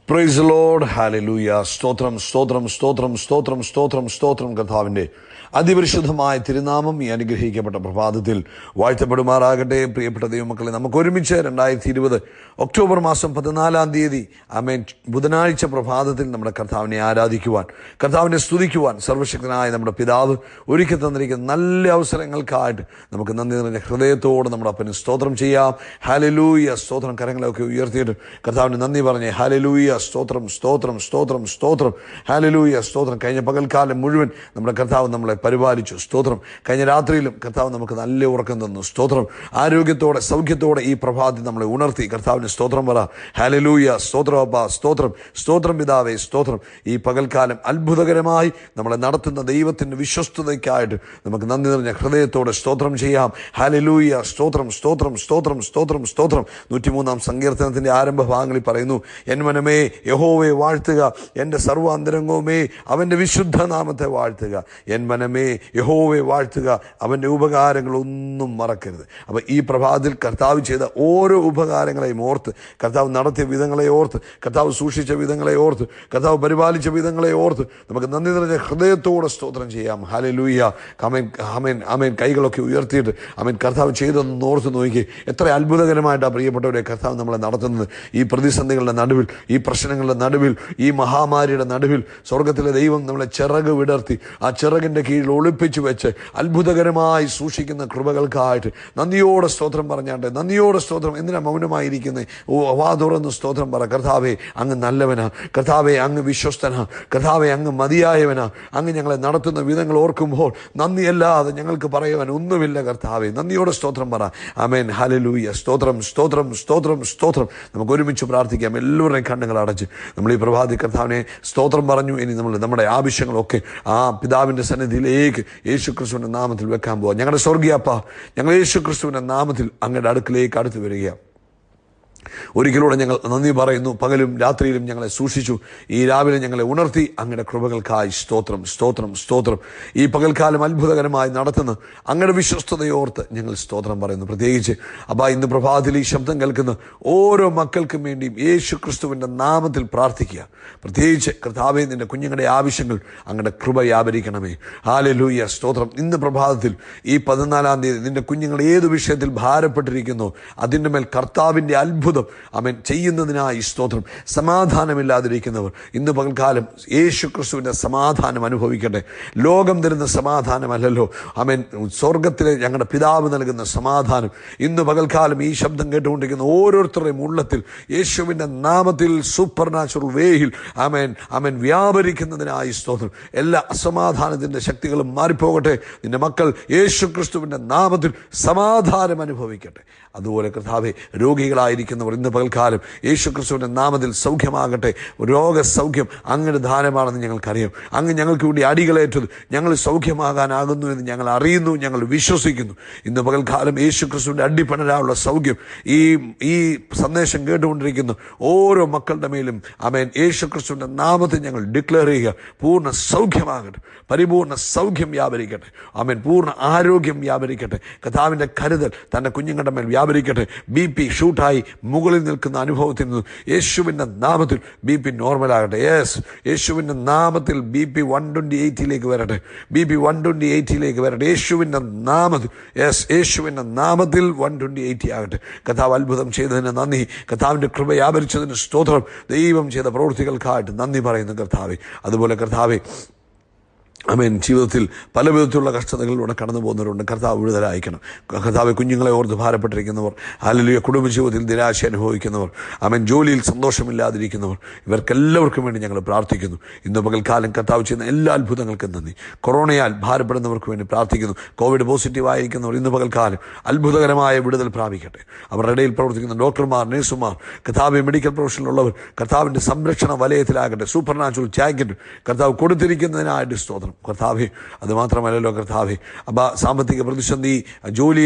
Praise the Lord. Hallelujah. സ്തോത്രം സ്തോത്രം സ്തോത്രം സ്തോത്രം സ്തോത്രം സ്തോത്രം. കർത്താവിന്റെ അതിപരിശുദ്ധമായ തിരുനാമം ഈ അനുഗ്രഹിക്കപ്പെട്ട പ്രഭാതത്തിൽ വാഴ്ത്തപ്പെടുമാറാകട്ടെ. പ്രിയപ്പെട്ട ദൈവമക്കളെ, നമുക്ക് ഒരുമിച്ച് 2020 ഒക്ടോബർ മാസം 14 ആമേൻ ബുധനാഴ്ച പ്രഭാതത്തിൽ നമ്മുടെ കർത്താവിനെ ആരാധിക്കുവാൻ, കർത്താവിനെ സ്തുതിക്കുവാൻ സർവശക്തനായ നമ്മുടെ പിതാവ് ഒരുക്കി തന്നിരിക്കുന്ന നല്ല അവസരങ്ങൾക്കായിട്ട് നമുക്ക് നന്ദി നിറഞ്ഞ ഹൃദയത്തോടെ നമ്മുടെ അപ്പന് സ്തോത്രം ചെയ്യാം. ഹല്ലേലൂയ. സ്തോത്രം. കരങ്ങളൊക്കെ ഉയർത്തിയിട്ട് കർത്താവിന് നന്ദി പറഞ്ഞേ. ഹല്ലേലൂയ. സ്തോത്രം സ്തോത്രം സ്തോത്രം സ്തോത്രം. ഹല്ലേലൂയ. സ്തോത്രം. കഴിഞ്ഞ പകൽക്കാലം മുഴുവൻ നമ്മുടെ കർത്താവ് നമ്മളെ പരിപാലിച്ചു. സ്തോത്രം. കഴിഞ്ഞ രാത്രിയിലും കർത്താവ് നമുക്ക് നല്ല ഉറക്കം തന്നു. സ്തോത്രം. ആരോഗ്യത്തോടെ സൗഖ്യത്തോടെ ഈ പ്രഭാതത്തിൽ നമ്മളെ ഉണർത്തി. കർത്താവിന് സ്തോത്രം പറ. ഹല്ലേലൂയ. സ്തോത്രം അപ്പാ. സ്തോത്രം സ്തോത്രം പിതാവേ. സ്തോത്രം. ഈ പകൽക്കാലം അത്ഭുതകരമായി നമ്മളെ നടത്തുന്ന ദൈവത്തിന്റെ വിശ്വസ്തതയ്ക്കായിട്ട് നമുക്ക് നന്ദി നിറഞ്ഞ ഹൃദയത്തോടെ സ്തോത്രം ചെയ്യാം. ഹല്ലേലൂയ. സ്തോത്രം സ്തോത്രം സ്തോത്രം സ്തോത്രം സ്തോത്രം. 103 സങ്കീർത്തനത്തിന്റെ ആരംഭ ഭാഗങ്ങളിൽ പറയുന്നു, എൻ മനമേ യഹോവയെ വാഴ്ത്തുക, എൻ്റെ സർവ്വാന്തരംഗവുമേ അവൻ്റെ വിശുദ്ധ നാമത്തെ വാഴ്ത്തുക. എൻ മനമേ യഹോവയെ വാഴ്ത്തുക, അവൻ്റെ ഉപകാരങ്ങളൊന്നും മറക്കരുത്. അപ്പം ഈ പ്രഭാതത്തിൽ കർത്താവ് ചെയ്ത ഓരോ ഉപകാരങ്ങളെയും ഓർത്ത്, കർത്താവ് നടത്തിയ വിധങ്ങളെ ഓർത്ത്, കർത്താവ് സൂക്ഷിച്ച വിധങ്ങളെ ഓർത്ത്, കർത്താവ് പരിപാലിച്ച വിധങ്ങളെ ഓർത്ത് നമുക്ക് നന്ദി നിറഞ്ഞ ഹൃദയത്തോടെ സ്തോത്രം ചെയ്യാം. ഹല്ലേലൂയ. ആമേൻ ആമേൻ ആമേൻ. കൈകളൊക്കെ ഉയർത്തിയിട്ട് ആമേൻ കർത്താവ് ചെയ്തതെന്ന് ഓർത്ത് നോക്കി. എത്ര അത്ഭുതകരമായിട്ടാണ് പ്രിയപ്പെട്ടവരെ കർത്താവ് നമ്മളെ നടത്തുന്നത്. ഈ പ്രതിസന്ധികളുടെ നടുവിൽ, ഈ പ്രശ്നങ്ങളുടെ നടുവിൽ, ഈ മഹാമാരിയുടെ നടുവിൽ സ്വർഗത്തിലെ ദൈവം നമ്മളെ ചിറക് വിടർത്തി ആ ചിറകിന്റെ കീഴിൽ ഒളിപ്പിച്ചു വെച്ച് അത്ഭുതകരമായി സൂക്ഷിക്കുന്ന കൃപകൾക്കായിട്ട് നന്ദിയോടെ സ്തോത്രം പറഞ്ഞാട്ടെ. നന്ദിയോടെ സ്തോത്രം. എന്തിനാ മൗനമായിരിക്കുന്നത്? വാ തുറന്ന് സ്തോത്രം പറ. കർത്താവേ, അങ്ങ് നല്ലവനാ. കർത്താവേ, അങ്ങ് വിശ്വസ്തനാ. കർത്താവേ, അങ്ങ് മതിയായവനാ. അങ്ങ് ഞങ്ങളെ നടത്തുന്ന വിധങ്ങൾ ഓർക്കുമ്പോൾ നന്ദിയല്ലാതെ ഞങ്ങൾക്ക് പറയുവാൻ ഒന്നുമില്ല. കർത്താവേ, നന്ദിയോടെ സ്തോത്രം പറ. ആമേൻ. ഹല്ലേലൂയ. സ്തോത്രം സ്തോത്രം സ്തോത്രം സ്തോത്രം. നമുക്ക് ഒരുമിച്ച് പ്രാർത്ഥിക്കാം. എല്ലാവരുടെയും കണ്ണുകൾ അടച്ച് നമ്മൾ ഈ പ്രഭാതി കർത്താവിനെ സ്തോത്രം പറഞ്ഞു. ഇനി നമ്മൾ നമ്മുടെ ആവശ്യങ്ങളൊക്കെ ആ പിതാവിന്റെ സന്നിധിയിലേക്ക് യേശുക്രിസ്തുവിന്റെ നാമത്തിൽ വെക്കാൻ പോവാം. ഞങ്ങളുടെ സ്വർഗീയപ്പ, ഞങ്ങൾ യേശുക്രിസ്തുവിന്റെ നാമത്തിൽ അങ്ങയുടെ അടുക്കിലേക്ക് അടുത്ത് വരികയാണ്. ഒരിക്കലൂടെ ഞങ്ങൾ നന്ദി പറയുന്നു. പകലും രാത്രിയിലും ഞങ്ങളെ സൂക്ഷിച്ചു. ഈ രാവിലെ ഞങ്ങളെ ഉണർത്തി. അങ്ങയുടെ കൃപകൾക്കായി സ്തോത്രം സ്തോത്രം സ്തോത്രം. ഈ പകൽക്കാലം അത്ഭുതകരമായി നടത്തുന്ന അങ്ങയുടെ വിശ്വസ്തതയോർത്ത് ഞങ്ങൾ സ്തോത്രം പറയുന്നു. പ്രത്യേകിച്ച് അപ്പാ, ഇന്ന് പ്രഭാതത്തിൽ ഈ ശബ്ദം കേൾക്കുന്ന ഓരോ മക്കൾക്കും വേണ്ടിയും യേശു ക്രിസ്തുവിന്റെ നാമത്തിൽ പ്രാർത്ഥിക്കുക. പ്രത്യേകിച്ച് കർത്താവേ, നിന്റെ കുഞ്ഞുങ്ങളുടെ ആവശ്യങ്ങൾ അങ്ങയുടെ കൃപ വ്യാപരിക്കണമേ. ഹല്ലേലൂയ. സ്തോത്രം. ഇന്ന് പ്രഭാതത്തിൽ ഈ 14 നിന്റെ കുഞ്ഞുങ്ങൾ ഏത് വിഷയത്തിൽ ഭാരപ്പെട്ടിരിക്കുന്നോ അതിൻ്റെ മേൽ കർത്താവിന്റെ അത്ഭുതം ആമേൻ ചെയ്യുന്നതിനായി സ്തോത്രം. സമാധാനമില്ലാതിരിക്കുന്നവർ ഇന്ന് പകൽക്കാലം യേശു ക്രിസ്തുവിന്റെ സമാധാനം അനുഭവിക്കട്ടെ. ലോകം തരുന്ന സമാധാനമല്ലല്ലോ ആമേൻ, സ്വർഗത്തിലെ ഞങ്ങളുടെ പിതാവ് നൽകുന്ന സമാധാനം ഇന്ന് പകൽക്കാലം ഈ ശബ്ദം കേട്ടുകൊണ്ടിരിക്കുന്ന ഓരോരുത്തരുടെയും ഉള്ളത്തിൽ യേശുവിന്റെ നാമത്തിൽ സൂപ്പർ നാച്ചുറൽ വേയിൽ ആമേൻ ആമേൻ വ്യാപരിക്കുന്നതിനായി സ്തോത്രം. എല്ലാ അസമാധാനത്തിന്റെ ശക്തികളും മാറിപ്പോകട്ടെ. നിന്റെ മക്കൾ യേശു ക്രിസ്തുവിന്റെ നാമത്തിൽ സമാധാനം അനുഭവിക്കട്ടെ. അതുപോലെ കർത്താവേ, രോഗികളായിരിക്കുന്നവർ ഇന്ന് പകൽക്കാലം യേശു ക്രിസ്തുവിന്റെ നാമത്തിൽ സൗഖ്യമാകട്ടെ. രോഗസൗഖ്യം അങ്ങയുടെ ദാനമാണെന്ന് ഞങ്ങൾക്കറിയാം. അങ്ങ് ഞങ്ങൾക്ക് വേണ്ടി അടികളേറ്റത് ഞങ്ങൾ സൗഖ്യമാകാനാകുന്നു എന്ന് ഞങ്ങൾ അറിയുന്നു, ഞങ്ങൾ വിശ്വസിക്കുന്നു. ഇന്ന് പകൽക്കാലം യേശു ക്രിസ്തുവിന്റെ അടിപ്പണരാനുള്ള സൗഖ്യം ഈ സന്ദേശം കേട്ടുകൊണ്ടിരിക്കുന്ന ഓരോ മക്കളുടെ മേലും ആമേൻ യേശു ക്രിസ്തുവിന്റെ നാമത്തിൽ ഞങ്ങൾ ഡിക്ലെയർ ചെയ്യുക. പൂർണ്ണ സൗഖ്യമാകട്ടെ, പരിപൂർണ്ണ സൗഖ്യം വ്യാപരിക്കട്ടെ. ആമേൻ. പൂർണ്ണ ആരോഗ്യം വ്യാപരിക്കട്ടെ. കർത്താവിന്റെ കരുതൽ തന്റെ കുഞ്ഞുങ്ങളുടെ മേൽ വ്യാപരിക്കട്ടെ. BP ഷൂട്ടായി മുകളിൽ നിൽക്കുന്ന അനുഭവത്തിൽ നിന്ന് യേശുവിന്റെ നാമത്തിൽ BP നോർമലാകട്ടെ. യെസ്, യേശുവിന്റെ നാമത്തിൽ BP 128 വരട്ടെ. BP 128 വരട്ടെ. യേശുവിന്റെ നാമത്തിൽ. യെസ്, യേശുവിന്റെ നാമത്തിൽ 128 ആകട്ടെ. കർത്താവ് അത്ഭുതം ചെയ്തതിന് നന്ദി. കർത്താവിന്റെ കൃപ വ്യാപരിച്ചതിന് സ്തോത്രം. ദൈവം ചെയ്ത പ്രവൃത്തികൾക്കായിട്ട് നന്ദി പറയുന്നു കർത്താവേ. അതുപോലെ കർത്താവേ ആമേൻ, ജീവിതത്തിൽ പല വിധത്തിലുള്ള കഷ്ടതകളിലൂടെ കടന്നു പോകുന്നവരുണ്ട്. കർത്താവ് വിടുതലയക്കണം. കർത്താവ് കുഞ്ഞുങ്ങളെ ഓർത്ത് ഭാരപ്പെട്ടിരിക്കുന്നവർ, ഹല്ലേലൂയ, കുടുംബജീവിതത്തിൽ നിരാശ അനുഭവിക്കുന്നവർ, ആമേൻ, ജോലിയിൽ സന്തോഷമില്ലാതിരിക്കുന്നവർ, ഇവർക്കെല്ലാവർക്കും വേണ്ടി ഞങ്ങൾ പ്രാർത്ഥിക്കുന്നു. ഇന്ന് പകൽക്കാലം കർത്താവ് ചെയ്യുന്ന എല്ലാ അത്ഭുതങ്ങൾക്കും നന്ദി. കൊറോണയാൽ ഭാരപ്പെടുന്നവർക്ക് വേണ്ടി പ്രാർത്ഥിക്കുന്നു. കോവിഡ് പോസിറ്റീവ് ആയിരിക്കുന്നവർ ഇന്ന് പകൽക്കാലം അത്ഭുതകരമായ വിടുതൽ പ്രാപിക്കട്ടെ. അവരുടെ ഇടയിൽ പ്രവർത്തിക്കുന്ന ഡോക്ടർമാർ, നഴ്സുമാർ, കർത്താവ് മെഡിക്കൽ പ്രൊഫഷനിലുള്ളവർ കർത്താവിന്റെ സംരക്ഷണ വലയത്തിലാകട്ടെ. സൂപ്പർ നാച്ചുറൽ ജാക്കറ്റ് കർത്താവ് കൊടുത്തിരിക്കുന്നതിനായിട്ട് സ്തോത്രം. കർത്താവേ, അതുമാത്രമല്ലല്ലോ കർത്താവേ, അപ്പം സാമ്പത്തിക പ്രതിസന്ധി, ജോലി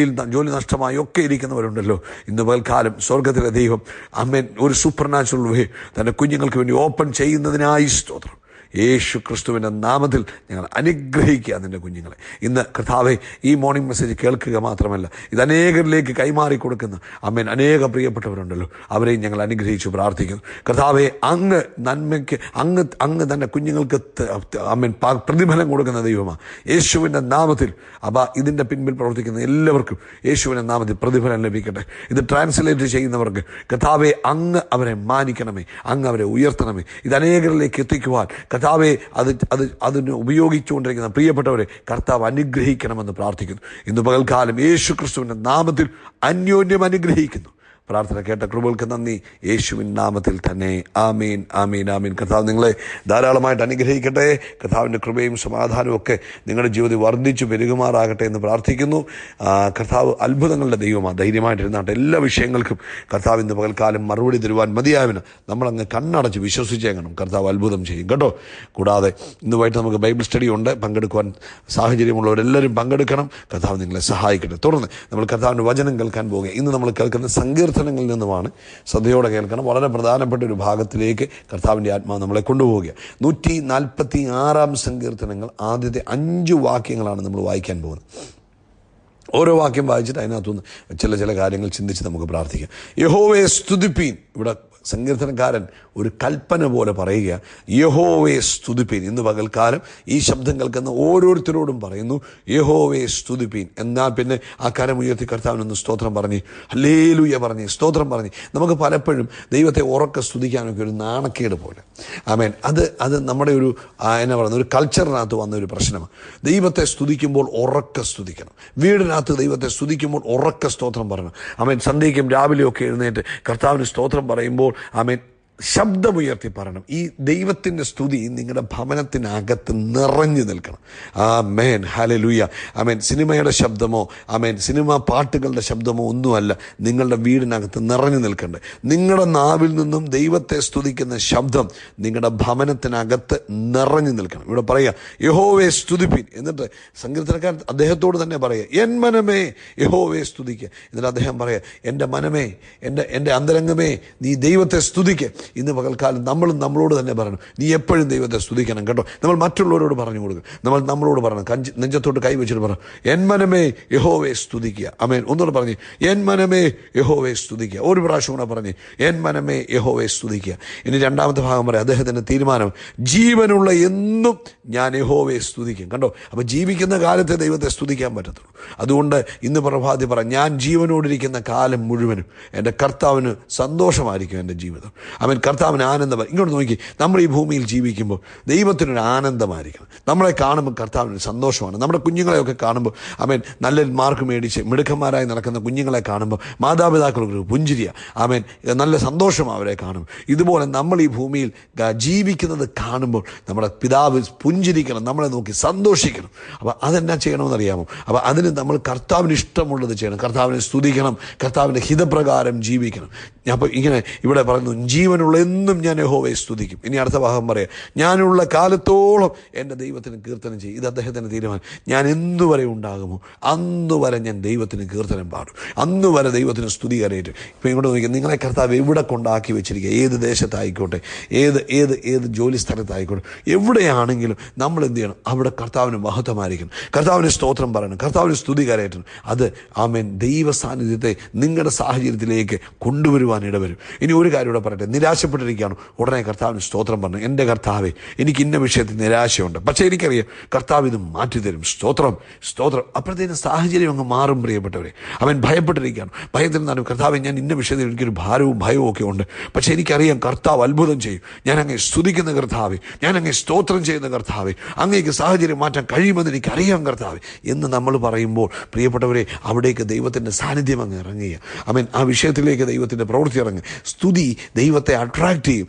നഷ്ടമായി ഒക്കെ ഇരിക്കുന്നവരുണ്ടല്ലോ. ഇന്ന് പകൽക്കാലം സ്വർഗത്തിലെ ദൈവം ആമേൻ ഒരു സൂപ്പർ നാച്ചുറൽ വേ തന്റെ കുഞ്ഞുങ്ങൾക്ക് വേണ്ടി ഓപ്പൺ ചെയ്യുന്നതിനായി സ്തോത്രം. യേശു ക്രിസ്തുവിൻ്റെ നാമത്തിൽ ഞങ്ങൾ അനുഗ്രഹിക്കുക നിൻ്റെ കുഞ്ഞുങ്ങളെ. ഇന്ന് കർത്താവെ ഈ മോർണിംഗ് മെസ്സേജ് കേൾക്കുക മാത്രമല്ല, ഇത് അനേകരിലേക്ക് കൈമാറി കൊടുക്കുന്ന അമ്മേൻ അനേക പ്രിയപ്പെട്ടവരുണ്ടല്ലോ, അവരെയും ഞങ്ങൾ അനുഗ്രഹിച്ചു പ്രാർത്ഥിക്കുന്നു. കർത്താവെ, അങ്ങ് നന്മയ്ക്ക് അങ്ങ് തന്നെ കുഞ്ഞുങ്ങൾക്ക് അമ്മേൻ പ്രതിഫലം കൊടുക്കുന്ന ദൈവമാണ്. യേശുവിൻ്റെ നാമത്തിൽ ഇതിൻ്റെ പിൻപിൽ പ്രവർത്തിക്കുന്ന എല്ലാവർക്കും യേശുവിൻ്റെ നാമത്തിൽ പ്രതിഫലം ലഭിക്കട്ടെ. ഇത് ട്രാൻസ്ലേറ്റ് ചെയ്യുന്നവർക്ക് കർത്താവെ, അങ്ങ് അവരെ മാനിക്കണമേ, അങ്ങ് അവരെ ഉയർത്തണമേ. ഇത് അനേകരിലേക്ക് എത്തിക്കുവാൻ കർത്താവെ അതിന് ഉപയോഗിച്ചുകൊണ്ടിരിക്കുന്ന പ്രിയപ്പെട്ടവരെ കർത്താവ് അനുഗ്രഹിക്കണമെന്ന് പ്രാർത്ഥിക്കുന്നു. ഇന്ന് പകൽക്കാലം യേശു ക്രിസ്തുവിൻ്റെ നാമത്തിൽ അന്യോന്യം അനുഗ്രഹിക്കുന്നു. പ്രാർത്ഥന കേട്ട കൃപകൾക്ക് നന്ദി, യേശുവിൻ നാമത്തിൽ തന്നെ. ആമീൻ, ആമീൻ, ആമീൻ. കർത്താവ് നിങ്ങളെ ധാരാളമായിട്ട് അനുഗ്രഹിക്കട്ടെ. കർത്താവിൻ്റെ കൃപയും സമാധാനവും ഒക്കെ നിങ്ങളുടെ ജീവിതത്തിൽ വർദ്ധിച്ചു പെരുകുമാറാകട്ടെ എന്ന് പ്രാർത്ഥിക്കുന്നു. കർത്താവ് അത്ഭുതങ്ങളുടെ ദൈവമാണ്. ധൈര്യമായിട്ടിരുന്നാട്ടെ. എല്ലാ വിഷയങ്ങൾക്കും കർത്താവ് ഇന്ന് പകൽക്കാലം മറുപടി തരുവാൻ മതിയാവിന് നമ്മളങ്ങ് കണ്ണടച്ച് വിശ്വസിച്ചേക്കണം. കർത്താവ് അത്ഭുതം ചെയ്യും കേട്ടോ. കൂടാതെ ഇന്ന് വൈകിട്ട് നമുക്ക് ബൈബിൾ സ്റ്റഡി ഉണ്ട്. പങ്കെടുക്കുവാൻ സാഹചര്യമുള്ളവരെല്ലാവരും പങ്കെടുക്കണം. കർത്താവ് നിങ്ങളെ സഹായിക്കട്ടെ. തുടർന്ന് നമ്മൾ കർത്താവിൻ്റെ വചനം കേൾക്കാൻ പോകുക. ഇന്ന് നമ്മൾ കേൾക്കുന്ന സങ്കീർത്തനങ്ങളിൽ നിന്നുമാണ്. ശ്രദ്ധയോടെ കേൾക്കണം. വളരെ പ്രധാനപ്പെട്ട ഒരു ഭാഗത്തിലേക്ക് കർത്താവിൻ്റെ ആത്മാവ് നമ്മളെ കൊണ്ടുപോവുക. 146 സങ്കീർത്തനങ്ങൾ ആദ്യത്തെ 5 വാക്യങ്ങളാണ് നമ്മൾ വായിക്കാൻ പോകുന്നത്. ഓരോ വാക്യം വായിച്ചിട്ട് അതിനകത്തുനിന്ന് ചില കാര്യങ്ങൾ ചിന്തിച്ച് നമുക്ക് പ്രാർത്ഥിക്കാം. യഹോവയെ സ്തുതിപ്പീൻ. ഇവിടെ സങ്കീർത്തനക്കാരൻ ഒരു കൽപ്പന പോലെ പറയുക, യഹോവയെ സ്തുതിപ്പീൻ. ഇന്ന് പകൽക്കാലം ഈ ശബ്ദം കേൾക്കുന്ന ഓരോരുത്തരോടും പറയുന്നു, യഹോവയെ സ്തുതിപ്പീൻ. എന്നാൽ പിന്നെ ആ കരം ഉയർത്തി കർത്താവിനൊന്ന് സ്തോത്രം പറഞ്ഞ്, ഹല്ലേലൂയ പറഞ്ഞ്, സ്തോത്രം പറഞ്ഞ്. നമുക്ക് പലപ്പോഴും ദൈവത്തെ ഉറക്കെ സ്തുതിക്കാനൊക്കെ ഒരു നാണക്കേട് പോലെ. ആമേൻ. അത് നമ്മുടെ ഒരു ഒരു കൾച്ചറിനകത്ത് വന്ന ഒരു പ്രശ്നമാണ്. ദൈവത്തെ സ്തുതിക്കുമ്പോൾ ഉറക്കെ സ്തുതിക്കണം. വീടിനകത്ത് ദൈവത്തെ സ്തുതിക്കുമ്പോൾ ഉറക്കെ സ്തോത്രം പറയണം. ആമേൻ. സന്ധ്യയ്ക്കും രാവിലെയൊക്കെ എഴുന്നേറ്റ് കർത്താവിന് സ്തോത്രം പറയുമ്പോൾ ആമേൻ ശബ്ദമുയർത്തി പറയണം. ഈ ദൈവത്തിൻ്റെ സ്തുതി നിങ്ങളുടെ ഭവനത്തിനകത്ത് നിറഞ്ഞു നിൽക്കണം. ആമേൻ, ഹല്ലേലൂയ. ആമേൻ. സിനിമയുടെ ശബ്ദമോ സിനിമ പാട്ടുകളുടെ ശബ്ദമോ ഒന്നുമല്ല നിങ്ങളുടെ വീടിനകത്ത് നിറഞ്ഞു നിൽക്കേണ്ടത്. നിങ്ങളുടെ നാവിൽ നിന്നും ദൈവത്തെ സ്തുതിക്കുന്ന ശബ്ദം നിങ്ങളുടെ ഭവനത്തിനകത്ത് നിറഞ്ഞു നിൽക്കണം. ഇവിടെ പറയുക, യഹോവയെ സ്തുതിപ്പിൻ. എന്നിട്ട് സങ്കീർത്തനക്കാരൻ അദ്ദേഹത്തോട് തന്നെ പറയുക, എൻ മനമേ യഹോവയെ സ്തുതിക്കുക. എന്നിട്ട് അദ്ദേഹം പറയുക, എൻ്റെ മനമേ, എൻ്റെ അന്തരംഗമേ, നീ ദൈവത്തെ സ്തുതിക്കുക. ഇന്ന് പകൽക്കാലം നമ്മളോട് തന്നെ പറയണം, നീ എപ്പോഴും ദൈവത്തെ സ്തുതിക്കണം കേട്ടോ. നമ്മൾ മറ്റുള്ളവരോട് പറഞ്ഞു കൊടുക്കും. നമ്മളോട് പറയണം, നെഞ്ചത്തോട്ട് കൈവച്ചിട്ട് പറയണം, എൻ മനമേ യഹോവയെ സ്തുതിക്കുക. ആമേൻ. ഒന്നുകൂടെ പറഞ്ഞ്, എൻ മനമേ യഹോവയെ സ്തുതിക്കുക. ഒരു പ്രാവശ്യം കൂടെ പറഞ്ഞ്, എൻ മനമേ യഹോവയെ സ്തുതിക്കുക. ഇനി രണ്ടാമത്തെ ഭാഗം പറയാം. അദ്ദേഹത്തിൻ്റെ തീരുമാനം, ജീവനുള്ള എന്നും ഞാൻ യഹോവയെ സ്തുതിക്കും. കണ്ടോ. അപ്പോൾ ജീവിക്കുന്ന കാലത്തെ ദൈവത്തെ സ്തുതിക്കാൻ പറ്റത്തുള്ളൂ. അതുകൊണ്ട് ഇന്ന് പ്രഭാതി പറ, ഞാൻ ജീവനോടിരിക്കുന്ന കാലം മുഴുവനും എൻ്റെ കർത്താവിന് സന്തോഷമായിരിക്കും എൻ്റെ ജീവിതം. അവൻ കർത്താവിന് ആനന്ദം. ഇങ്ങോട്ട് നോക്കി, നമ്മൾ ഈ ഭൂമിയിൽ ജീവിക്കുമ്പോൾ ദൈവത്തിനൊരു ആനന്ദമായിരിക്കണം. നമ്മളെ കാണുമ്പോൾ കർത്താവിന് സന്തോഷമാണ്. നമ്മുടെ കുഞ്ഞുങ്ങളെയൊക്കെ കാണുമ്പോൾ നല്ല മാർക്ക് മേടിച്ച് മിടുക്കന്മാരായി നടക്കുന്ന കുഞ്ഞുങ്ങളെ കാണുമ്പോൾ മാതാപിതാക്കൾക്ക് പുഞ്ചിരിയ. നല്ല സന്തോഷം അവരെ കാണും. ഇതുപോലെ നമ്മൾ ഈ ഭൂമിയിൽ ജീവിക്കുന്നത് കാണുമ്പോൾ നമ്മുടെ പിതാവ് പുഞ്ചിരിക്കണം, നമ്മളെ നോക്കി സന്തോഷിക്കണം. അപ്പോൾ അതെന്നാ ചെയ്യണമെന്നറിയാമോ? അപ്പോൾ അതിന് നമ്മൾ കർത്താവിന് ഇഷ്ടമുള്ളത് ചെയ്യണം. കർത്താവിനെ സ്തുതിക്കണം, കർത്താവിൻ്റെ ഹിതപ്രകാരം ജീവിക്കണം. അപ്പോൾ ഇങ്ങനെ ഇവിടെ പറയുന്നു, ജീവനുള്ള എന്നും ഞാൻ യഹോവയെ സ്തുതിക്കും. ഇനി അടുത്ത ഭാഗം പറയാം, ഞാനുള്ള കാലത്തോളം എൻ്റെ ദൈവത്തിന് കീർത്തനം ചെയ്യും. ഇത് അദ്ദേഹത്തിൻ്റെ തീരുമാനം. ഞാൻ എന്തുവരെ ഉണ്ടാകുമോ അന്നുവരെ ഞാൻ ദൈവത്തിന് കീർത്തനം പാടും, അന്നുവരെ ദൈവത്തിന് സ്തുതി കരയേറ്റും. ഇപ്പം ഇങ്ങോട്ട് നോക്കിയാൽ, നിങ്ങളെ കർത്താവ് എവിടെ കൊണ്ടാക്കി വെച്ചിരിക്കുക, ഏത് ദേശത്തായിക്കോട്ടെ, ഏത് ജോലി സ്ഥലത്തായിക്കോട്ടെ, എവിടെയാണെങ്കിലും നമ്മൾ എന്ത് ചെയ്യണം? അവിടെ കർത്താവിന് മഹത്വമായിരിക്കണം, കർത്താവിന് സ്തോത്രം പറയണം, കർത്താവിന് സ്തുതി കരയറ്റണം. അത് ദൈവ സാന്നിധ്യത്തെ നിങ്ങളുടെ സാഹചര്യത്തിലേക്ക് കൊണ്ടുവരുവാൻ ഇടവരും. ഇനി ഒരു കാര്യം ഇവിടെ പറയട്ടെ, നിരാശപ്പെട്ടിരിക്കുകയാണ്, ഉടനെ കർത്താവിന് സ്തോത്രം പറഞ്ഞു, എൻ്റെ കർത്താവേ, എനിക്ക് ഇന്ന വിഷയത്തിൽ നിരാശയുണ്ട്, പക്ഷേ എനിക്കറിയാം കർത്താവ് ഇത് മാറ്റിത്തരും. സ്തോത്രം, സ്തോത്രം. അപ്പോഴത്തേനും സാഹചര്യം അങ്ങ് മാറും. പ്രിയപ്പെട്ടവരെ, അവൻ ഭയപ്പെട്ടിരിക്കുകയാണ്. ഭയത്തിൽ നിന്നാണ്, കർത്താവെ, ഞാൻ ഇന്ന വിഷയത്തിൽ എനിക്കൊരു ഭാരവും ഭയവും ഒക്കെ ഉണ്ട്, പക്ഷേ എനിക്കറിയാം കർത്താവ് അത്ഭുതം ചെയ്യും. ഞാൻ അങ്ങേ സ്തുതിക്കുന്ന കർത്താവേ, ഞാൻ അങ്ങേ സ്തോത്രം ചെയ്യുന്ന കർത്താവേ, അങ്ങേക്ക് സാഹചര്യം മാറ്റാൻ കഴിയുമെന്ന് എനിക്കറിയാം കർത്താവേ എന്ന് നമ്മൾ പറയുമ്പോൾ, പ്രിയപ്പെട്ടവരെ, അവിടേക്ക് ദൈവത്തിൻ്റെ സാന്നിധ്യം അങ്ങ് ഇറങ്ങുക. ആ വിഷയത്തിലേക്ക് ദൈവത്തിൻ്റെ പ്രവൃത്തി ഇറങ്ങുക. സ്തുതി ദൈവത്തെ അട്രാക്ട് ചെയ്യും.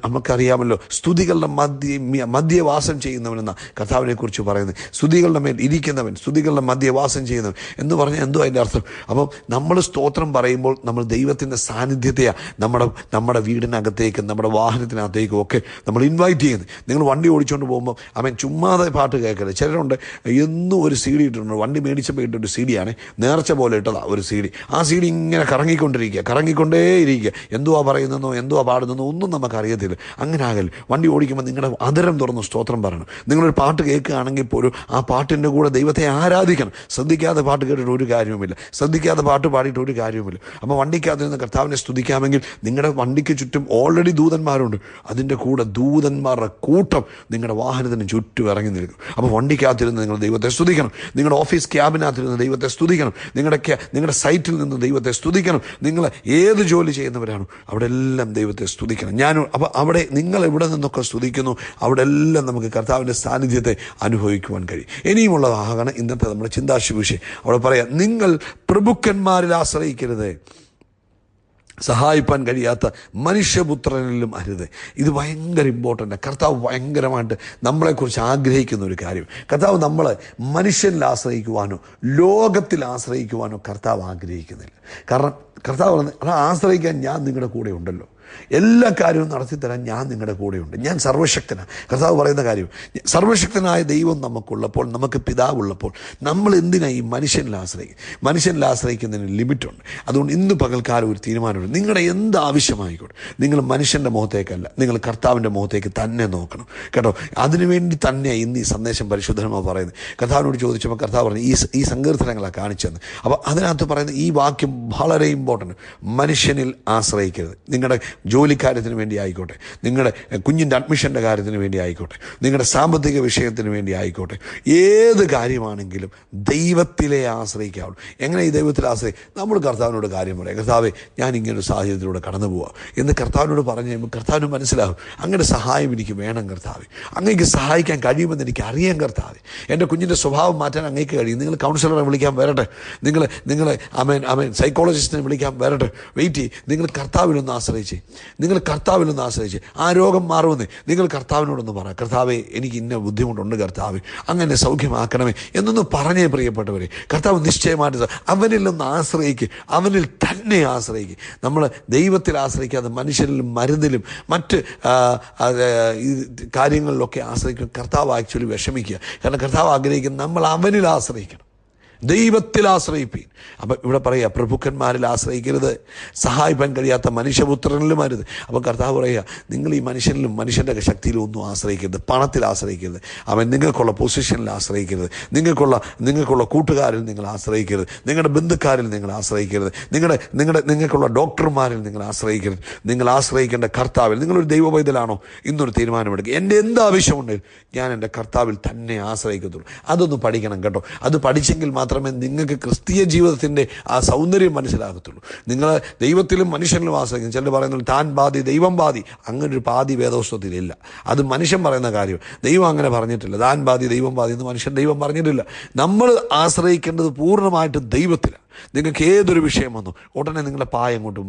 നമുക്കറിയാമല്ലോ, സ്തുതികളുടെ മധ്യവാസം ചെയ്യുന്നവനെന്ന കർത്താവിനെ കുറിച്ച് പറയുന്നത്. സ്തുതികളുടെ മേൽ ഇരിക്കുന്നവൻ, സ്തുതികളുടെ മധ്യവാസം ചെയ്യുന്നവൻ എന്ന് പറഞ്ഞാൽ എന്തോ അതിൻ്റെ അർത്ഥം? അപ്പം നമ്മൾ സ്തോത്രം പറയുമ്പോൾ നമ്മൾ ദൈവത്തിൻ്റെ സാന്നിധ്യത്തെയാണ് നമ്മുടെ വീടിനകത്തേക്കും നമ്മുടെ വാഹനത്തിനകത്തേക്കും ഒക്കെ നമ്മൾ ഇൻവൈറ്റ് ചെയ്യുന്നത്. നിങ്ങൾ വണ്ടി ഓടിച്ചുകൊണ്ട് പോകുമ്പോൾ ചുമ്മാതെ പാട്ട് കേൾക്കരുത്. ചിലരുണ്ട്, എന്നും ഒരു സി ഡി ഇട്ടിട്ടുണ്ട്. വണ്ടി മേടിച്ചപ്പോൾ ഇട്ടൊരു സി ഡിയാണ്, നേർച്ച പോലെ ഇട്ടതാണ് ഒരു സി ഡി. ആ സി ഡി ഇങ്ങനെ കറങ്ങിക്കൊണ്ടേയിരിക്കുക. എന്തുവാ പറയുന്നതെന്നോ എന്തുവാ പാടുന്നതെന്നോ ഒന്നും നമുക്കറിയത്തില്ല. അങ്ങനെ ആകൽ വണ്ടി ഓടിക്കുമ്പോൾ നിങ്ങളുടെ അതരം തുറന്ന് സ്തോത്രം പറയണം. നിങ്ങളൊരു പാട്ട് കേൾക്കുകയാണെങ്കിൽ പോലും ആ പാട്ടിൻ്റെ കൂടെ ദൈവത്തെ ആരാധിക്കണം. ശ്രദ്ധിക്കാതെ പാട്ട് കേട്ടിട്ട് ഒരു കാര്യവുമില്ല, ശ്രദ്ധിക്കാതെ പാട്ട് പാടിയിട്ട് ഒരു കാര്യവുമില്ല. അപ്പോൾ വണ്ടിക്കകത്ത് നിന്ന് കർത്താവിനെ സ്തുതിക്കാമെങ്കിൽ നിങ്ങളുടെ വണ്ടിക്ക് ചുറ്റും ഓൾറെഡി ദൂതന്മാരുണ്ട്. അതിൻ്റെ കൂടെ ദൂതന്മാരുടെ കൂട്ടം നിങ്ങളുടെ വാഹനത്തിന് ചുറ്റും ഇറങ്ങി നിൽക്കും. അപ്പോൾ വണ്ടിക്കകത്തിരുന്ന് നിങ്ങൾ ദൈവത്തെ സ്തുതിക്കണം. നിങ്ങളുടെ ഓഫീസ് ക്യാബിനകത്തിരുന്ന് ദൈവത്തെ സ്തുതിക്കണം. നിങ്ങളുടെ സൈറ്റിൽ നിന്ന് ദൈവത്തെ സ്തുതിക്കണം. നിങ്ങൾ ഏത് ജോലി ചെയ്യുന്നവരാണോ അവിടെ എല്ലാം ദൈവത്തെ സ്തുതിക്കണം. അപ്പോൾ അവിടെ നിങ്ങൾ എവിടെ നിന്നൊക്കെ സ്തുതിക്കുന്നു അവിടെ എല്ലാം നമുക്ക് കർത്താവിൻ്റെ സാന്നിധ്യത്തെ അനുഭവിക്കുവാൻ കഴിയും. ഇനിയുമുള്ളതാകണം ഇന്നത്തെ നമ്മുടെ ചിന്താശുവിഷയം. അവിടെ പറയാം, നിങ്ങൾ പ്രഭുക്കന്മാരിൽ ആശ്രയിക്കരുത്, സഹായിപ്പാൻ കഴിയാത്ത മനുഷ്യപുത്രനിലും അരുത്. ഇത് ഭയങ്കര ഇമ്പോർട്ടൻ്റ്. കർത്താവ് ഭയങ്കരമായിട്ട് നമ്മളെക്കുറിച്ച് ആഗ്രഹിക്കുന്ന ഒരു കാര്യം. കർത്താവ് നമ്മളെ മനുഷ്യനിൽ ആശ്രയിക്കുവാനോ ലോകത്തിൽ ആശ്രയിക്കുവാനോ കർത്താവ് ആഗ്രഹിക്കുന്നില്ല. കാരണം കർത്താവ് അത് ആശ്രയിക്കാൻ ഞാൻ നിങ്ങളുടെ കൂടെ ഉണ്ടല്ലോ, എല്ലാ കാര്യവും നടത്തിത്തരാൻ ഞാൻ നിങ്ങളുടെ കൂടെയുണ്ട്, ഞാൻ സർവശക്തനാണ്. കർത്താവ് പറയുന്ന കാര്യം, സർവശക്തനായ ദൈവം നമുക്കുള്ളപ്പോൾ, നമുക്ക് പിതാവുള്ളപ്പോൾ നമ്മൾ എന്തിനാണ് ഈ മനുഷ്യനിൽ ആശ്രയിക്കും? മനുഷ്യനിൽ ആശ്രയിക്കുന്നതിന് ലിമിറ്റുണ്ട്. അതുകൊണ്ട് ഇന്ന് പകൽക്കാലം ഒരു തീരുമാനമുണ്ട്. നിങ്ങളുടെ എന്ത് ആവശ്യമായിക്കോട്ടെ, നിങ്ങൾ മനുഷ്യൻ്റെ മുഖത്തേക്കല്ല, നിങ്ങൾ കർത്താവിൻ്റെ മുഖത്തേക്ക് തന്നെ നോക്കണം കേട്ടോ. അതിനുവേണ്ടി തന്നെയാണ് ഇന്ന് ഈ സന്ദേശം പരിശുദ്ധമായി പറയുന്നത്. കർത്താവിനോട് ചോദിച്ചപ്പോൾ കർത്താവ് പറഞ്ഞു ഈ സങ്കീർത്തനങ്ങളാണ് കാണിച്ചതെന്ന്. അപ്പോൾ അതിനകത്ത് പറയുന്ന ഈ വാക്യം വളരെ ഇമ്പോർട്ടൻറ്റ്. മനുഷ്യനിൽ ആശ്രയിക്കരുത്. നിങ്ങളുടെ ജോലിക്കാര്യത്തിന് വേണ്ടി ആയിക്കോട്ടെ, നിങ്ങളുടെ കുഞ്ഞിൻ്റെ അഡ്മിഷൻ്റെ കാര്യത്തിന് വേണ്ടി ആയിക്കോട്ടെ, നിങ്ങളുടെ സാമ്പത്തിക വിഷയത്തിന് വേണ്ടി ആയിക്കോട്ടെ, ഏത് കാര്യമാണെങ്കിലും ദൈവത്തിലെ ആശ്രയിക്കാവുള്ളൂ. എങ്ങനെ ഈ ദൈവത്തിൽ നമ്മൾ കർത്താവിനോട് കാര്യം പറയാം, കർത്താവേ ഞാൻ ഇങ്ങനൊരു സാഹചര്യത്തിലൂടെ കടന്നു പോവാം എന്ന് കർത്താവിനോട് പറഞ്ഞു കഴിയുമ്പോൾ കർത്താവിന് മനസ്സിലാകും, അങ്ങനെ സഹായം എനിക്ക് വേണം കർത്താവേ, അങ്ങേക്ക് സഹായിക്കാൻ കഴിയുമെന്ന് എനിക്ക് അറിയാം കർത്താവേ, എൻ്റെ കുഞ്ഞിൻ്റെ സ്വഭാവം മാറ്റാൻ അങ്ങേക്ക് കഴിയും. നിങ്ങൾ കൗൺസിലറെ വിളിക്കാൻ വരട്ടെ, നിങ്ങൾ അമേൻ സൈക്കോളജിസ്റ്റിനെ വിളിക്കാൻ വരട്ടെ, വെയിറ്റ് ചെയ്യും. നിങ്ങൾ കർത്താവിനൊന്ന് ആശ്രയിച്ച്, നിങ്ങൾ കർത്താവിനൊന്ന് ആശ്രയിച്ച് ആ രോഗം മാറുമെന്ന് നിങ്ങൾ കർത്താവിനോടൊന്ന് പറ, കർത്താവേ എനിക്ക് ഇന്ന ബുദ്ധിമുട്ടുണ്ട് കർത്താവേ, അങ്ങനെ സൗഖ്യമാക്കണമേ എന്നൊന്ന് പറഞ്ഞേ പ്രിയപ്പെട്ടവരെ. കർത്താവ് നിശ്ചയമായിട്ട് അവനിലൊന്ന് ആശ്രയിക്കുക, അവനിൽ തന്നെ ആശ്രയിക്കുക. നമ്മൾ ദൈവത്തിൽ ആശ്രയിക്കാതെ മനുഷ്യരിലും മരുന്നിലും മറ്റ് കാര്യങ്ങളിലൊക്കെ ആശ്രയിക്കും. കർത്താവ് ആക്ച്വലി വിഷമിക്കുക. കാരണം കർത്താവ് ആഗ്രഹിക്കുന്നത് നമ്മൾ അവനിൽ ആശ്രയിക്കണം, ദൈവത്തിൽ ആശ്രയിപ്പീൻ. അപ്പം ഇവിടെ പറയുക, പ്രഭുക്കന്മാരിൽ ആശ്രയിക്കരുത്, സഹായിപ്പാൻ കഴിയാത്ത മനുഷ്യപുത്രനിലും അരുത്. അപ്പം കർത്താവ് പറയുക, നിങ്ങൾ ഈ മനുഷ്യനിലും മനുഷ്യൻ്റെ ശക്തിയിലും ഒന്നും ആശ്രയിക്കരുത്, പണത്തിൽ ആശ്രയിക്കരുത്, അവൻ നിങ്ങൾക്കുള്ള പൊസിഷനിൽ ആശ്രയിക്കരുത്, നിങ്ങൾക്കുള്ള കൂട്ടുകാരിൽ നിങ്ങൾ ആശ്രയിക്കരുത്, നിങ്ങളുടെ ബന്ധുക്കാരിൽ നിങ്ങൾ ആശ്രയിക്കരുത്, നിങ്ങൾക്കുള്ള ഡോക്ടർമാരിൽ നിങ്ങൾ ആശ്രയിക്കരുത്. നിങ്ങൾ ആശ്രയിക്കേണ്ട കർത്താവിൽ. നിങ്ങളൊരു ദൈവവൈതലാണോ? ഇന്നൊരു തീരുമാനമെടുക്കുക, എൻ്റെ എന്ത് ആവശ്യമുണ്ടെങ്കിലും ഞാൻ എൻ്റെ കർത്താവിൽ തന്നെ ആശ്രയിക്കത്തുള്ളൂ. അതൊന്ന് പഠിക്കണം കേട്ടോ. അത് പഠിച്ചെങ്കിൽ മാത്രമേ നിങ്ങൾക്ക് ക്രിസ്തീയ ജീവിതത്തിൻ്റെ ആ സൗന്ദര്യം മനസ്സിലാകത്തുള്ളൂ. നിങ്ങൾ ദൈവത്തിലും മനുഷ്യനിലും ആശ്രയിക്കും. ചിലർ പറയുന്നത് താൻ പാതി ദൈവം പാതി, അങ്ങനൊരു പാതി വേദോസ്തവത്തിലില്ല. അത് മനുഷ്യൻ പറയുന്ന കാര്യം, ദൈവം അങ്ങനെ പറഞ്ഞിട്ടില്ല. താൻ പാതി ദൈവം പാതി എന്ന് മനുഷ്യൻ ദൈവം പറഞ്ഞിട്ടില്ല. നമ്മൾ ആശ്രയിക്കേണ്ടത് പൂർണ്ണമായിട്ട് ദൈവത്തിലാണ്. നിങ്ങൾക്ക് ഏതൊരു വിഷയം വന്നു ഉടനെ നിങ്ങളുടെ പായ അങ്ങോട്ട്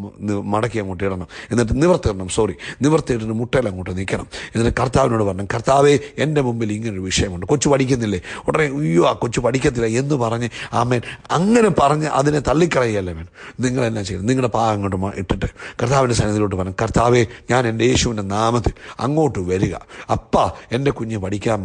മടക്കി അങ്ങോട്ട് ഇടണം, എന്നിട്ട് നിവർത്തിയിട്ടിട്ട് മുട്ടയിൽ അങ്ങോട്ട് നിൽക്കണം. എന്നിട്ട് കർത്താവിനോട് പറഞ്ഞു, കർത്താവേ എൻ്റെ മുമ്പിൽ ഇങ്ങനൊരു വിഷയമുണ്ട്, കൊച്ചു പഠിക്കുന്നില്ലേ? ഉടനെ അയ്യോ ആ കൊച്ചു പഠിക്കത്തില്ല എന്ന് പറഞ്ഞ് ആമേൻ അങ്ങനെ പറഞ്ഞ് അതിനെ തള്ളിക്കളയല്ലേ വേണം. നിങ്ങൾ എന്നാ ചെയ്യണം? നിങ്ങളുടെ പായ അങ്ങോട്ട് ഇട്ടിട്ട് കർത്താവിൻ്റെ സന്നിധിയിലോട്ട് പറഞ്ഞു, കർത്താവേ ഞാൻ എൻ്റെ യേശുവിൻ്റെ നാമത്തിൽ അങ്ങോട്ട് വരിക. അപ്പാ എൻ്റെ കുഞ്ഞ് പഠിക്കാൻ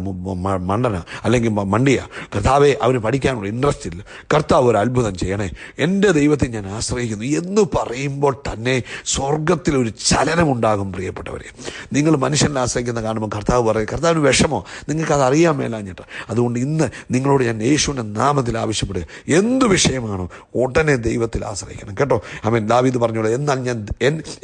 മണ്ടന അല്ലെങ്കിൽ മണ്ടിയ, കർത്താവേ അവന് പഠിക്കാനുള്ള ഇൻട്രസ്റ്റ് ഇല്ല, കർത്താവ് ഒരു അത്ഭുതം ചെയ്യണേ, എൻ്റെ ദൈവത്തെ ഞാൻ ആശ്രയിക്കുന്നു എന്ന് പറയുമ്പോൾ തന്നെ സ്വർഗത്തിലൊരു ചലനമുണ്ടാകും. പ്രിയപ്പെട്ടവരെ, നിങ്ങൾ മനുഷ്യനെ ആശ്രയിക്കുന്ന കാണുമ്പോൾ കർത്താവ് പറയും, കർത്താവിന് വിഷമോ? നിങ്ങൾക്കത് അറിയാൻ മേലാഞ്ഞിട്ട്. അതുകൊണ്ട് ഇന്ന് നിങ്ങളോട് ഞാൻ യേശുവിൻ്റെ നാമത്തിൽ ആവശ്യപ്പെടുക, എന്ത് വിഷയമാണോ ഉടനെ ദൈവത്തിൽ ആശ്രയിക്കണം കേട്ടോ. ആമേൻ. ദാവീദ് പറഞ്ഞോളൂ, എന്നാൽ ഞാൻ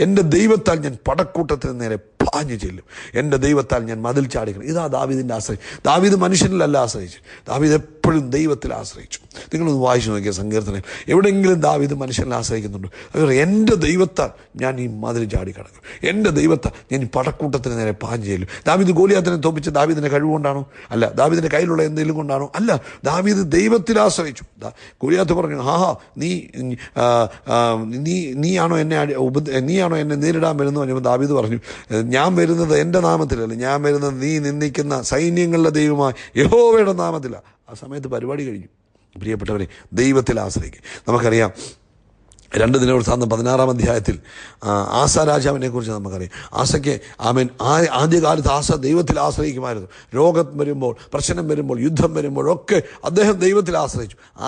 എൻ്റെ ദൈവത്താൽ ഞാൻ പടക്കൂട്ടത്തിന് നേരെ പാഞ്ഞു ചെല്ലും, എൻ്റെ ദൈവത്താൽ ഞാൻ മതിൽ ചാടിക്കണം. ഇതാ ദാവീദിൻ്റെ ആശ്രയം. ദാവീദ് മനുഷ്യനിലല്ല ആശ്രയിച്ചു, ദാവീദ് എപ്പോഴും ദൈവത്തിൽ ആശ്രയിച്ചു. നിങ്ങളൊന്ന് വായിച്ചു നോക്കിയ സങ്കീർത്തനം, എവിടെയെങ്കിലും ദാവീദ് മനുഷ്യനിൽ ആശ്രയിക്കുന്നുണ്ട്? അതുപോലെ എൻ്റെ ദൈവത്താൽ ഞാൻ ഈ മതിൽ ചാടി കടക്കും, എൻ്റെ ദൈവത്താൽ ഞാൻ ഈ പടക്കൂട്ടത്തിന് നേരെ പാഞ്ഞു ചെല്ലും. ദാവീദ് ഗോലിയാത്തിനെ തോപ്പിച്ച് ദാവീദിൻ്റെ കഴിവുകൊണ്ടാണോ? അല്ല. ദാവീദിൻ്റെ കയ്യിലുള്ള എന്തെങ്കിലും കൊണ്ടാണോ? അല്ല. ദാവീദ് ദൈവത്തിൽ ആശ്രയിച്ചു. ഗോലിയാത്ത് പറഞ്ഞു, നീയാണോ എന്നെ നേരിടാൻ വരുന്നു? പറഞ്ഞപ്പോൾ ദാവീദ് പറഞ്ഞു, ഞാൻ വരുന്നത് എൻ്റെ നാമത്തിലല്ല, ഞാൻ വരുന്നത് നീ നിന്ദിക്കുന്ന സൈന്യങ്ങളുടെ ദൈവമായ യഹോവയുടെ നാമത്തിലാണ്. ആ സമയത്ത് പരിപാടി കഴിഞ്ഞു. പ്രിയപ്പെട്ടവരെ, ദൈവത്തിൽ ആശ്രയിക്കുക. നമുക്കറിയാം 2 ദിനവൃത്താന്തം 16-ാം അധ്യായത്തിൽ ആസ രാജാവിനെ കുറിച്ച് നമുക്കറിയാം. ആസയ്ക്ക് ആദ്യകാലത്ത് ആസ ദൈവത്തിൽ ആശ്രയിക്കുമായിരുന്നു. രോഗം വരുമ്പോൾ, പ്രശ്നം വരുമ്പോൾ, യുദ്ധം വരുമ്പോഴൊക്കെ അദ്ദേഹം ദൈവത്തിൽ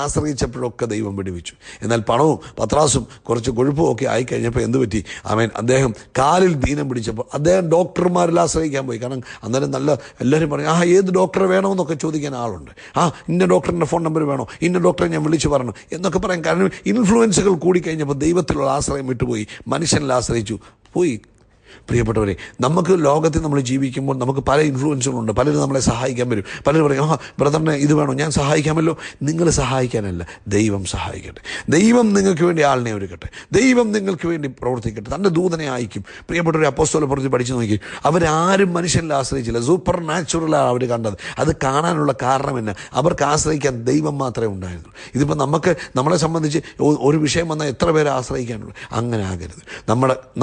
ആശ്രയിച്ചപ്പോഴൊക്കെ ദൈവം വിടുവിച്ചു. എന്നാൽ പണവും പത്രാസും കുറച്ച് കൊഴുപ്പും ഒക്കെ ആയിക്കഴിഞ്ഞപ്പോൾ എന്ത് പറ്റി? അദ്ദേഹം കാലിൽ ദീനം പിടിച്ചപ്പോൾ അദ്ദേഹം ഡോക്ടർമാരിൽ ആശ്രയിക്കാൻ പോയി. കാരണം അന്നേരം എല്ലാവരും പറയും, ഏത് ഡോക്ടറെ വേണമെന്നൊക്കെ ചോദിക്കാൻ ആളുണ്ട്. ഇന്ന ഡോക്ടറിൻ്റെ ഫോൺ നമ്പർ വേണോ, ഇന്ന ഡോക്ടറെ ഞാൻ വിളിച്ചു പറഞ്ഞു എന്നൊക്കെ പറയും. കാരണം ഇൻഫ്ലുവൻസുകൾ കൂടിക്കഴിഞ്ഞപ്പോൾ ദൈവത്തിലുള്ള ആശ്രയം വിട്ടുപോയി, മനുഷ്യനിൽ ആശ്രയിച്ചു പോയി. പ്രിയപ്പെട്ടവരെ, നമുക്ക് ലോകത്തിൽ നമ്മൾ ജീവിക്കുമ്പോൾ നമുക്ക് പല ഇൻഫ്ലുവൻസുകളുണ്ട്. പലരും നമ്മളെ സഹായിക്കാൻ വരും. പലരും പറയും, ബ്രദറിനെ ഇത് വേണോ, ഞാൻ സഹായിക്കാമല്ലോ. നിങ്ങൾ സഹായിക്കാനല്ല, ദൈവം സഹായിക്കട്ടെ. ദൈവം നിങ്ങൾക്ക് വേണ്ടി ആളിനെ ഒരുക്കട്ടെ. ദൈവം നിങ്ങൾക്ക് വേണ്ടി പ്രവർത്തിക്കട്ടെ. തൻ്റെ ദൂതനെ അയക്കും. പ്രിയപ്പെട്ടവരെ, അപ്പോസ്തലരെ പ്രവൃത്തി പഠിച്ചു നോക്കി. അവരാരും മനുഷ്യനിൽ ആശ്രയിച്ചില്ല. സൂപ്പർ നാച്ചുറലാണ് അവർ കണ്ടത്. അത് കാണാനുള്ള കാരണം എന്നാ? അവർക്ക് ആശ്രയിക്കാൻ ദൈവം മാത്രമേ ഉണ്ടായിരുന്നുള്ളൂ. ഇതിപ്പോൾ നമ്മളെ സംബന്ധിച്ച് ഒരു വിഷയം വന്നാൽ എത്ര പേരെ ആശ്രയിക്കാനുള്ളൂ? അങ്ങനെ ആകരുത്.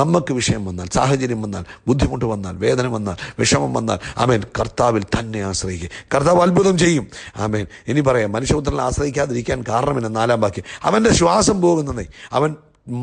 നമുക്ക് വിഷയം വന്നാൽ, സാഹചര്യം വന്നാൽ, ബുദ്ധിമുട്ട് വന്നാൽ, വേദന വന്നാൽ, വിഷമം വന്നാൽ, കർത്താവിൽ തന്നെ ആശ്രയിക്കുക. കർത്താവ് അത്ഭുതം ചെയ്യും. ഇനി പറയാം, മനുഷ്യപുത്രനെ ആശ്രയിക്കാതിരിക്കാൻ കാരണമെന്ന് 4-ാം വാക്യം. അവൻ്റെ ശ്വാസം പോകുന്നതേ അവൻ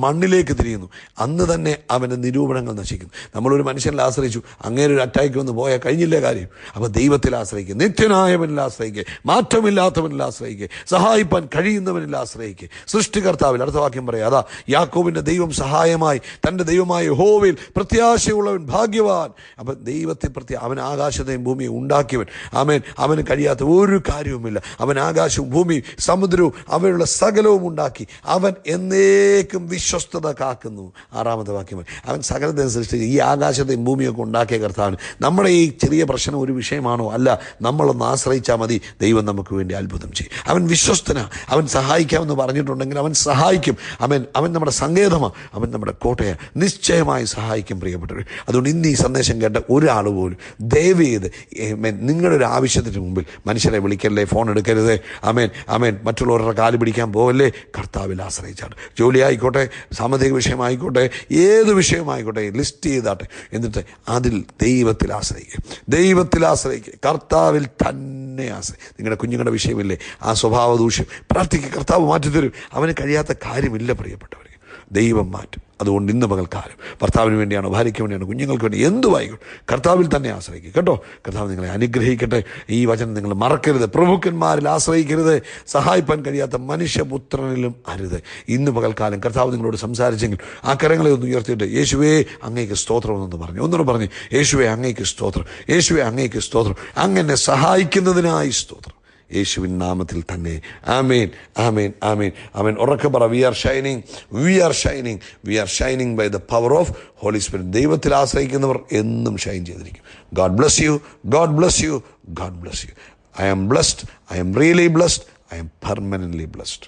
മണ്ണിലേക്ക് തിരിയുന്നു. അന്ന് തന്നെ അവൻ്റെ നിരൂപണങ്ങൾ നശിക്കുന്നു. നമ്മളൊരു മനുഷ്യനിൽ ആശ്രയിച്ചു, അങ്ങനെ ഒരു അറ്റാക്ക് വന്ന് പോയാൽ കഴിഞ്ഞില്ലേ കാര്യം? അപ്പോൾ ദൈവത്തിൽ ആശ്രയിക്കുക, നിത്യനായവനിൽ ആശ്രയിക്കുക, മാറ്റമില്ലാത്തവനിൽ ആശ്രയിക്കുക, സഹായിപ്പാൻ കഴിയുന്നവനിൽ ആശ്രയിക്കുക, സൃഷ്ടികർത്താവിൽ. അടുത്ത വാക്യം പറയാം, അതാ യാക്കോബിൻ്റെ ദൈവം സഹായമായി, തൻ്റെ ദൈവമായ യഹോവയിൽ പ്രത്യാശയുള്ളവൻ ഭാഗ്യവാൻ. അപ്പം ദൈവത്തെ അവൻ ആകാശത്തെയും ഭൂമിയും ഉണ്ടാക്കിയവൻ. അവന് കഴിയാത്ത ഒരു കാര്യവുമില്ല. അവൻ ആകാശവും ഭൂമിയും സമുദ്രവും അവയുള്ള സകലവും ഉണ്ടാക്കി. അവൻ എന്നേക്കും വിശ്വസ്തത കാക്കുന്നു. 6-ാമത്തെ വാക്യം, അവൻ സകലത്തെ സൃഷ്ടിച്ച് ഈ ആകാശത്തെയും ഭൂമിയൊക്കെ ഉണ്ടാക്കിയ കർത്താവിന് നമ്മുടെ ഈ ചെറിയ പ്രശ്നം ഒരു വിഷയമാണോ? അല്ല. നമ്മളൊന്ന് ആശ്രയിച്ചാൽ മതി, ദൈവം നമുക്ക് വേണ്ടി അത്ഭുതം ചെയ്യും. അവൻ വിശ്വസ്തനാണ്. അവൻ സഹായിക്കാമെന്ന് പറഞ്ഞിട്ടുണ്ടെങ്കിൽ അവൻ സഹായിക്കും. അവൻ നമ്മുടെ സങ്കേതമാണ്, അവൻ നമ്മുടെ കോട്ടയാണ്. നിശ്ചയമായി സഹായിക്കും. പ്രിയപ്പെട്ടവർ, അതുകൊണ്ട് ഇന്ന് ഈ സന്ദേശം കേട്ട ഒരാൾ പോലും ദയവ് ചെയ്ത് നിങ്ങളുടെ ഒരു ആവശ്യത്തിന് മുമ്പിൽ മനുഷ്യരെ വിളിക്കല്ലേ, ഫോൺ എടുക്കരുത്. മറ്റുള്ളവരുടെ കാല് പിടിക്കാൻ പോകല്ലേ. കർത്താവിൽ ആശ്രയിച്ചാണ്. ജോലി ആയിക്കോട്ടെ, സാമ്പത്തിക വിഷയമായിക്കോട്ടെ, ഏത് വിഷയമായിക്കോട്ടെ, ലിസ്റ്റ് ചെയ്താട്ടെ. എന്നിട്ട് അതിൽ ദൈവത്തിൽ ആശ്രയിക്കുക. കർത്താവിൽ തന്നെ ആശ്രയിക്കുക. നിങ്ങളുടെ കുഞ്ഞുങ്ങളുടെ വിഷയമില്ലേ, ആ സ്വഭാവ ദൂഷ്യം, പ്രാർത്ഥിക്കുക. കർത്താവ് മാറ്റിത്തരും. അവന് കഴിയാത്ത കാര്യമില്ല. പ്രിയപ്പെട്ടവരെ, ദൈവം മാറ്റും. അതുകൊണ്ട് ഇന്ന് പകൽക്കാലം ഭർത്താവിന് വേണ്ടിയാണോ, ഭാര്യയ്ക്ക് വേണ്ടിയാണോ, കുഞ്ഞുങ്ങൾക്ക് വേണ്ടി എന്തുവായിക്കോട്ടെ, കർത്താവിൽ തന്നെ ആശ്രയിക്കുക കേട്ടോ. കർത്താവ് നിങ്ങളെ അനുഗ്രഹിക്കട്ടെ. ഈ വചനം നിങ്ങൾ മറക്കരുത്. പ്രഭുക്കന്മാരിൽ ആശ്രയിക്കരുത്, സഹായിപ്പാൻ കഴിയാത്ത മനുഷ്യപുത്രനിലും അരുത്. ഇന്ന് പകൽക്കാലം കർത്താവ് നിങ്ങളോട് സംസാരിച്ചെങ്കിൽ ആ കരങ്ങളെ ഒന്ന് ഉയർത്തിയിട്ട് യേശുവേ അങ്ങേക്ക് സ്തോത്രം എന്നൊന്ന് പറഞ്ഞു. ഒന്നുകൂടെ പറഞ്ഞു, യേശുവേ അങ്ങേക്ക് സ്തോത്രം, യേശുവേ അങ്ങേക്ക് സ്തോത്രം, അങ്ങനെ സഹായിക്കുന്നതിനായി സ്തോത്രം. യേശുവിൻ നാമത്തിൽ തന്നെ. ആമേൻ, ആമേൻ, ആമേൻ, ആമേൻ. ഉറക്കെ പറ, we are shining by the power of Holy Spirit. ദൈവത്തിൽ ആശ്രയിക്കുന്നവർ എന്നും ഷൈൻ ചെയ്തിരിക്കും. God bless you, God bless you, God bless you. I am blessed, I am really blessed, I am permanently blessed.